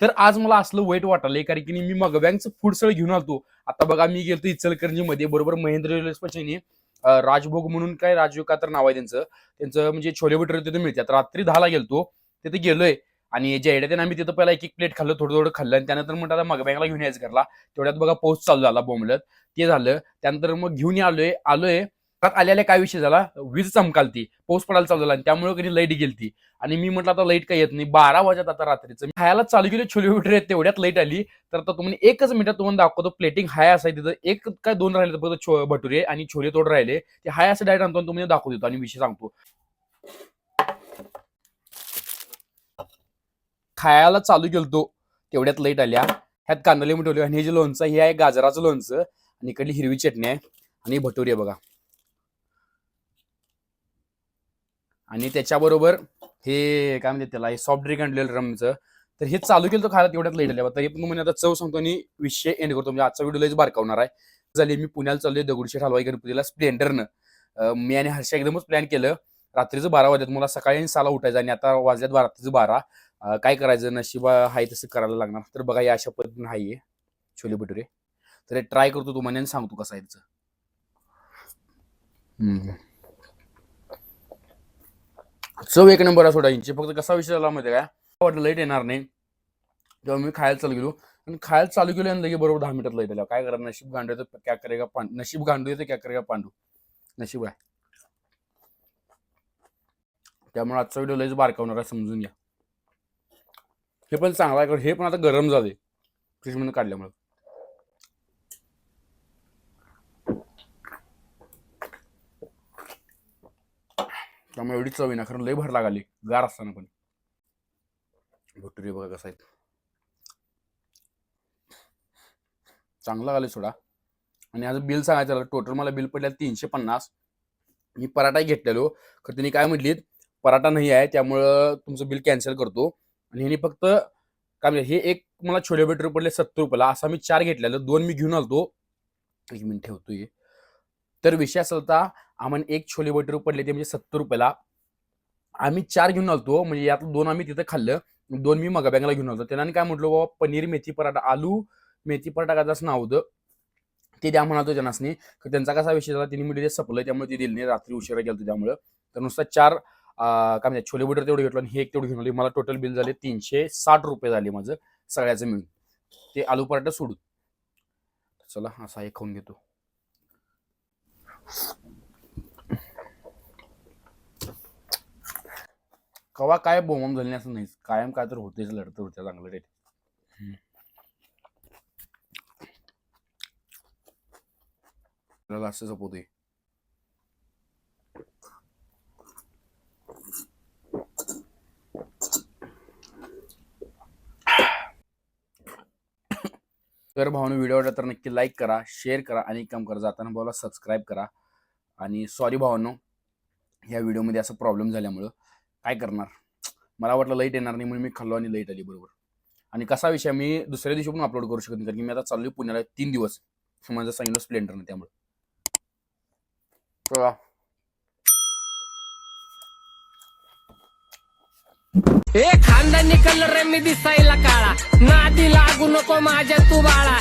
तर आज मला असलं वाईट वाटलंय कारण की मी मगब्यांचं फूड सगळं घेऊन आलतो. आता बघा मी गेलतो इचलकरंजी मध्ये बरोबर महेंद्र ज्वेलर्स पाशी राजभोग म्हणून काय राजू का तर नाव आहे त्यांचं म्हणजे छोले भटुरे तिथे मिळतात. रात्री 10ला गेलतो तिथे गेलोय आणि जेड्याने आम्ही तिथं पहिला एक प्लेट खाल्लं थोडं थोडं खाल्लं आणि त्यानंतर म्हणतात आता मगब्यांगला घेऊन यायचं घरला. तेवढ्यात बघा पाऊस चालू झाला बोंबलत ते झालं. त्यानंतर मग घेऊन आलोय घरात आल्याला काय विषय झाला, वीज चमकालती, पाऊस पडायला चालू झाला आणि त्यामुळे कधी लाईट गेलती आणि मी म्हटलं आता लाईट काही येत नाही. 12 वाजत आता रात्रीचं मी खायला चालू केलं छोले भटुरे तेवढ्यात लाईट आली. तर आता तुम्हाला एकच मिनिटात तुम्हाला दाखवतो प्लेटिंग हाय असं तिथं एक काय दोन राहिले फक्त भटुरे आणि छोले तोड राहिले ते हाय असं डायरेक्ट आणतो तुम्हाला दाखवतो देतो आणि विषय सांगतो. खायला चालू केलतो तेवढ्यात लाईट आल्या. ह्यात कांदा लिंबू ठेवले आणि हे जे लोणचं हे आहे गाजराचं लोणचं आणि इकडली हिरवी चटणी आहे आणि भटुरी आहे बघा. आणि त्याच्याबरोबर हे काय म्हणते त्याला सॉफ्ट ड्रिंक आणलेलं रमचं. तर हे चालू केलं तर खायला तेवढ्यात लेट आल्या. तरी पण म्हणजे आता चव सांगतो आणि विषय एंड करतो. म्हणजे आजचा व्हिडिओ लयच बारकावणार आहे. झाली मी पुण्याला चाललोय दगडूशेठ हलवाई गणपतीला स्प्लेंडरनं. मी आणि हर्षा एकदमच प्लॅन केलं. रात्रीचं 12 वाजत मला सकाळी 6ला उठायचं आणि आता वाजल्यात रात्रीचं 12. काय करायचं नशिबा हाय तसं करायला लागणार. तर बघा या अशा पद्धतीने हाय छोले भटुरे. तर ट्राय करतो तुम्हाला आणि सांगतो कसं आहे त्याचं. चव एक नंबर आहे सोडा यांची. फक्त कसा विषय झाला माहिती काय वाटलं लाईट येणार नाही तेव्हा मी खायला चालू गेलो आणि खायला चालू केलं आणि लगे बरोबर 10 मिनिटात लाईट आल्या. काय करा नशीब गांडू तर क्या करेगा पांडू, नशीब गांडू येतं क्या करेगा पांडू, नशीब आहे. त्यामुळे आजचा व्हिडिओ लयच बारकावणार आहे समजून घ्या. हे पण चांगला आहे हे पण आता गरम झाले फ्रीज मधून काढल्यामुळे. त्यामुळे एवढी चव येणार खरं लय भर लागली गार असताना पण. भटुरे बघा कसं आहे चांगला आले सोडा. आणि आज बिल सांगायचं टोटल मला बिल पडलं 350. मी पराठा घेतलेलो खरं त्यांनी काय म्हटलीत पराठा नाही आहे त्यामुळं तुमचं बिल कॅन्सल करतो. आणि ह्यानी फक्त काय म्हणजे हे एक मला छोले भटुरे पडले 70 रुपयाला. असा मी 4 घेतलेलं 2 मी घेऊन आलतो. 1 मिनिट ठेवतोय. तर विषय असा होता आम्हाला एक छोले भटुरे पडले ते म्हणजे 70 रुपयाला. आम्ही 4 घेऊन आलतो म्हणजे यातलं 2 आम्ही तिथं खाल्लं 2 मी मगब्यांगला घेऊन आलतो. त्यांना काय म्हटलं बाबा पनीर मेथी पराठा आलू मेथी पराठा का नाव होतं ते द्या म्हणालो त्यांनासनी. त्यांचा कसा विषय झाला त्यांनी म्हणजे सपलं त्यामुळे ते दिले नाही. रात्री उशिरा गेलो त्यामुळे. तर नुसता 4 काय म्हणतात छोले भटुरे तेवढे घेतलो आणि हे एक तेवढं घेऊन आले. मला टोटल बिल झाले 360 रुपये झाले माझं सगळ्याचं मिळून ते आलू पराठा सोडून. चला असा एक खाऊन घेतो. कवा काय बोंब झाली असं नाही कायम काय तर होतेच लढतं होत्या चांगलं रेट. असं सपोते तर भावानं व्हिडिओ आवडला तर नक्की लाईक करा शेअर करा आणि काम करा जाताना भावाला सबस्क्राईब करा. आणि सॉरी भावांनो ह्या व्हिडिओमध्ये असं प्रॉब्लेम झाल्यामुळं काय करणार. मला वाटलं लाईट येणार नाही म्हणून मी खाल्लो आणि लाईट आली बरोबर. आणि कसा विषय मी दुसऱ्या दिवशी पण अपलोड करू शकत नाही कारण की मी आता चाललोय पुण्याला 3 दिवस माझं सांगितलं स्प्लेंडरनं त्यामुळे. ए खानदानी कलर मी दिसायला काळा नादी लागू नको माझ्या तू बाळा.